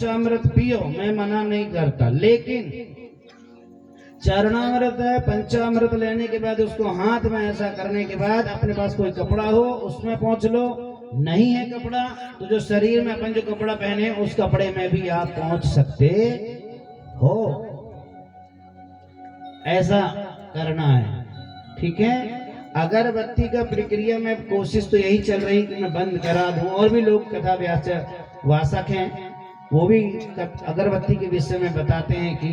पंचामृत पियो, मैं मना नहीं करता, लेकिन चरणामृत है, पंचामृत लेने के बाद उसको हाथ में ऐसा करने के बाद अपने पास कोई कपड़ा हो उसमें पहुंच लो। नहीं है कपड़ा तो जो शरीर में अपन जो कपड़ा पहने उस कपड़े में भी आप पहुंच सकते हो। ऐसा करना है, ठीक है। अगरबत्ती का प्रक्रिया में कोशिश तो यही चल रही कि मैं बंद करा दूं। और भी लोग कथा वाचक हैं, वो भी अगरबत्ती के विषय में बताते हैं कि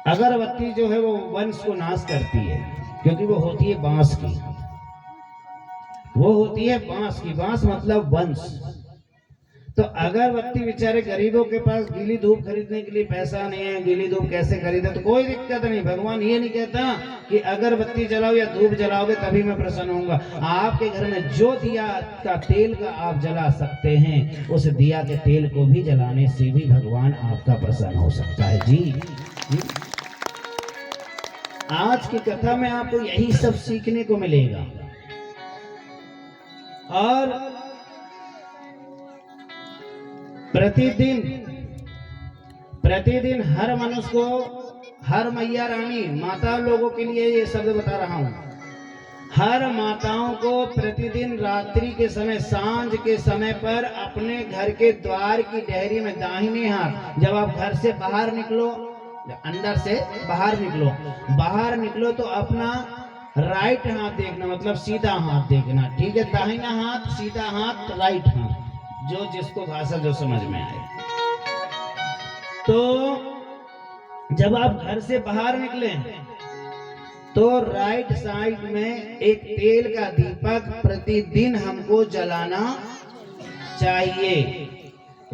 अगरबत्ती जो है वो वंश को नाश करती है, क्योंकि वो होती है बांस की, वो होती है बांस की। बांस मतलब वंश। तो अगरबत्ती बेचारे गरीबों के पास गीली धूप खरीदने के लिए पैसा नहीं है, गीली धूप कैसे खरीदे, तो कोई दिक्कत नहीं। भगवान ये नहीं कहता कि अगरबत्ती जलाओ या धूप जलाओगे तभी मैं प्रसन्न होऊंगा। आपके घर में जो दिया का तेल का आप जला सकते हैं, उस दिया के तेल को भी जलाने से भी भगवान आपका प्रसन्न हो सकता है। जी आज की कथा में आपको यही सब सीखने को मिलेगा। और प्रतिदिन हर मनुष्य को, हर मैया रानी माता लोगों के लिए ये शब्द बता रहा हूं, हर माताओं को प्रतिदिन रात्रि के समय, सांझ के समय पर अपने घर के द्वार की डेहरी में दाहिने हाथ, जब आप घर से बाहर निकलो, अंदर से बाहर निकलो तो अपना राइट हाथ देखना, मतलब सीधा हाथ देखना, ठीक है। दाहिना हाथ, सीधा हाथ, राइट हाथ, जो जिसको भाषा जो समझ में आए। तो जब आप घर से बाहर निकले तो राइट साइड में एक तेल का दीपक प्रतिदिन हमको जलाना चाहिए।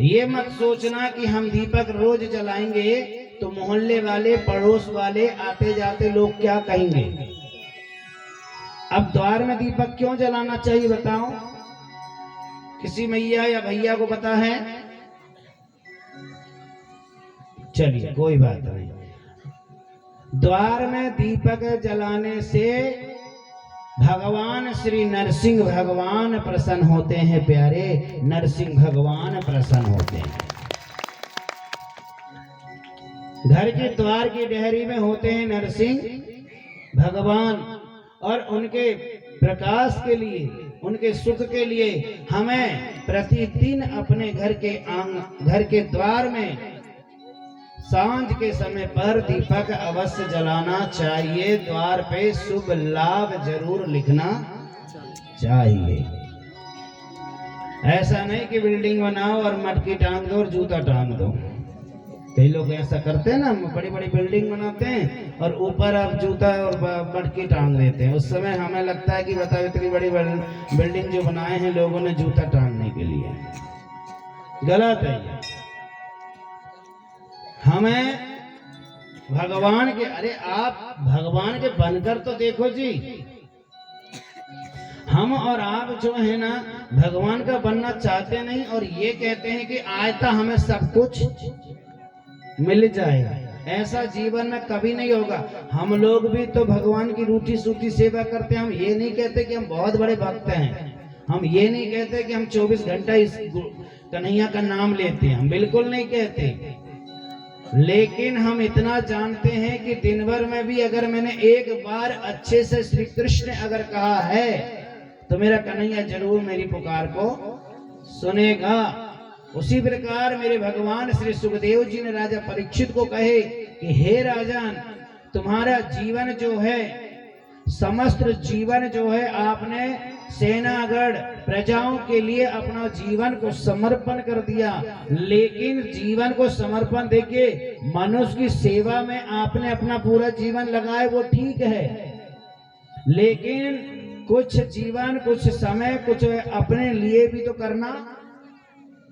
ये मत सोचना कि हम दीपक रोज जलाएंगे तो मोहल्ले वाले, पड़ोस वाले, आते जाते लोग क्या कहेंगे। अब द्वार में दीपक क्यों जलाना चाहिए बताओ? किसी मैया या भैया को पता है? चलिए कोई बात नहीं। द्वार में दीपक जलाने से भगवान श्री नरसिंह भगवान प्रसन्न होते हैं। प्यारे, नरसिंह भगवान प्रसन्न होते हैं। घर के द्वार की डेहरी में होते हैं नरसिंह भगवान, और उनके प्रकाश के लिए, उनके सुख के लिए हमें प्रतिदिन अपने घर के द्वार में सांझ के समय पर दीपक अवश्य जलाना चाहिए। द्वार पे शुभ लाभ जरूर लिखना चाहिए। ऐसा नहीं कि बिल्डिंग बनाओ और मटकी टांग दो और जूता टांग दो। कई लोग ऐसा करते हैं ना, बड़ी बड़ी बिल्डिंग बनाते हैं और ऊपर आप जूता और मटकी टांग देते हैं। उस समय हमें लगता है कि बताओ इतनी बड़ी बिल्डिंग जो बनाए हैं लोगों ने जूता टांगने के लिए। गलत है ये। हमें भगवान के, अरे आप भगवान के बनकर तो देखो जी। हम और आप जो है ना भगवान का बनना चाहते नहीं, और ये कहते हैं कि आयता हमें सब कुछ मिल जाएगा। ऐसा जीवन में कभी नहीं होगा। हम लोग भी तो भगवान की रूठी सूठी सेवा करते हैं। हम ये नहीं कहते कि हम बहुत बड़े भक्त हैं, हम ये नहीं कहते कि हम 24 घंटा इस कन्हैया का नाम लेते हैं, हम बिल्कुल नहीं कहते। लेकिन हम इतना जानते हैं कि दिन भर में भी अगर मैंने एक बार अच्छे से श्री कृष्ण अगर कहा है तो मेरा कन्हैया जरूर मेरी पुकार को सुनेगा। उसी प्रकार मेरे भगवान श्री सुखदेव जी ने राजा परीक्षित को कहे कि हे राजन, तुम्हारा जीवन जो है, समस्त जीवन जो है, आपने सेनागढ़ प्रजाओं के लिए अपना जीवन को समर्पण कर दिया। लेकिन जीवन को समर्पण देके मनुष्य की सेवा में आपने अपना पूरा जीवन लगाया, वो ठीक है। लेकिन कुछ जीवन, कुछ समय, कुछ अपने लिए भी तो करना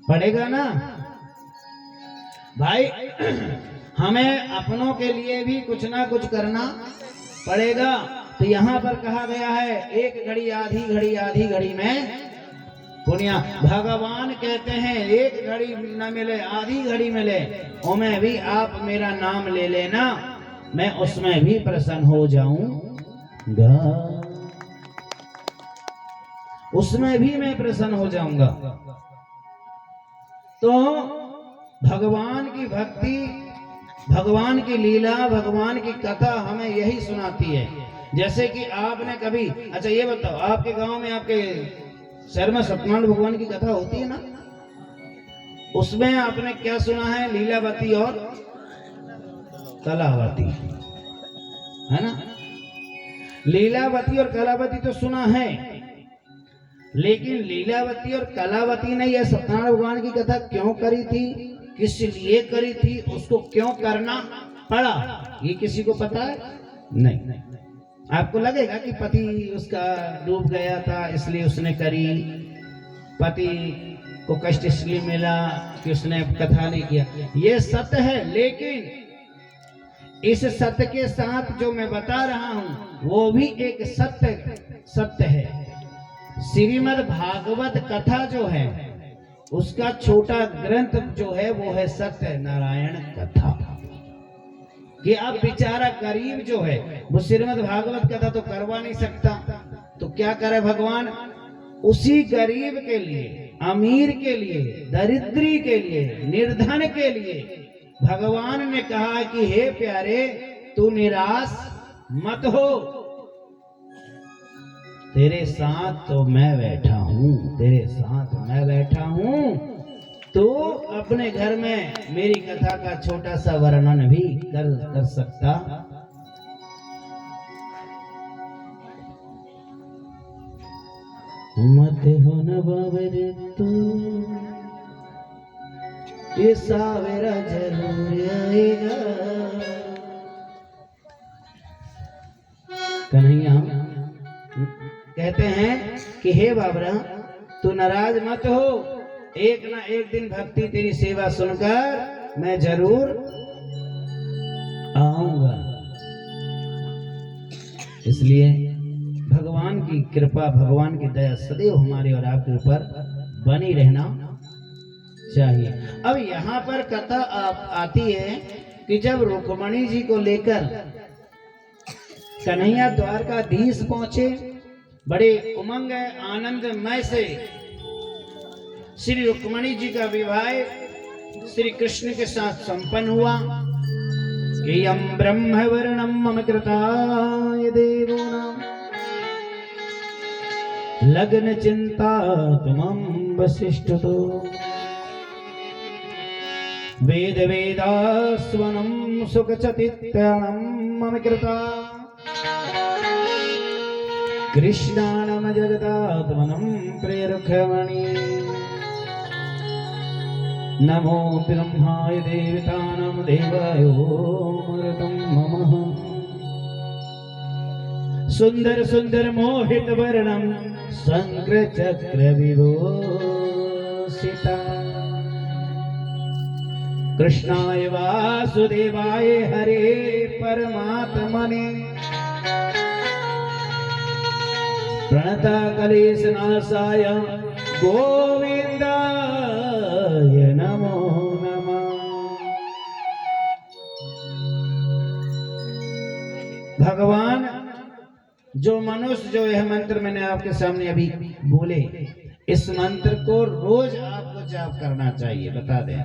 पड़ेगा ना भाई। हमें अपनों के लिए भी कुछ ना कुछ करना पड़ेगा। तो यहाँ पर कहा गया है, एक घड़ी आधी घड़ी, आधी घड़ी में पुण्य। भगवान कहते हैं एक घड़ी न मिले, आधी घड़ी मिले, उसमें भी आप मेरा नाम ले लेना, मैं उसमें भी प्रसन्न हो जाऊंगा, उसमें भी मैं प्रसन्न हो जाऊंगा। तो भगवान की भक्ति, भगवान की लीला, भगवान की कथा हमें यही सुनाती है। जैसे कि आपने कभी, अच्छा ये बताओ, आपके गांव में, आपके शहर में सत्यनारायण भगवान की कथा होती है ना, उसमें आपने क्या सुना है? लीलावती और कलावती, है ना? लीलावती और कलावती तो सुना है, लेकिन लीलावती और कलावती ने यह सत्यनारायण भगवान की कथा क्यों करी थी, किस लिए करी थी, उसको क्यों करना पड़ा, ये किसी को पता है? नहीं। आपको लगेगा कि पति उसका डूब गया था इसलिए उसने करी, पति को कष्ट इसलिए मिला कि उसने कथा नहीं किया, ये सत्य है। लेकिन इस सत्य के साथ जो मैं बता रहा हूं वो भी एक सत्य है। श्रीमद् भागवत कथा जो है उसका छोटा ग्रंथ जो है वो है सत्य नारायण कथा। कि अब बेचारा गरीब जो है वो श्रीमद् भागवत कथा तो करवा नहीं सकता, तो क्या करे भगवान? उसी गरीब के लिए, अमीर के लिए, दरिद्री के लिए, निर्धन के लिए भगवान ने कहा कि हे प्यारे, तू निराश मत हो, तेरे साथ तो मैं बैठा हूं, तेरे साथ मैं बैठा हूं। तो अपने घर में मेरी कथा का छोटा सा वर्णन भी कर सकता। मत हो न बाबरे तू, ये सावेरा जरूर आएगा। कन्हैया कहते हैं कि हे बाबरा, तू नाराज मत हो, एक ना एक दिन भक्ति तेरी सेवा सुनकर मैं जरूर आऊंगा। इसलिए भगवान की कृपा, भगवान की दया सदैव हमारे और आपके ऊपर बनी रहना चाहिए। अब यहाँ पर कथा आती है कि जब रुक्मणी जी को लेकर कन्हैया द्वारकाधीश पहुंचे, बड़े उमंग आनंदमय से श्री रुक्मणी जी का विवाह श्री कृष्ण के साथ संपन्न हुआ। कि यम ब्रह्म वर्णम मम कृताय देवो नाम लग्न चिंता तुमं वसिष्ठतो वेद वेदास्वनम सुख चतित्यणम मम कृता कृष्णानम जगदात्मनं प्रेरुखमणि नमो ब्रह्माय देवतानां देवायो मरुतं ममः सुंदर सुंदर मोहित वर्णं शंकर चक्र विभूषिता कृष्णाय वासुदेवाय हरे परमात्मने प्रणता कलेशनाशाय गोविंदाय नमो नमः। भगवान जो मनुष्य, जो यह मंत्र मैंने आपके सामने अभी बोले, इस मंत्र को रोज आपको जाप करना चाहिए। बता दें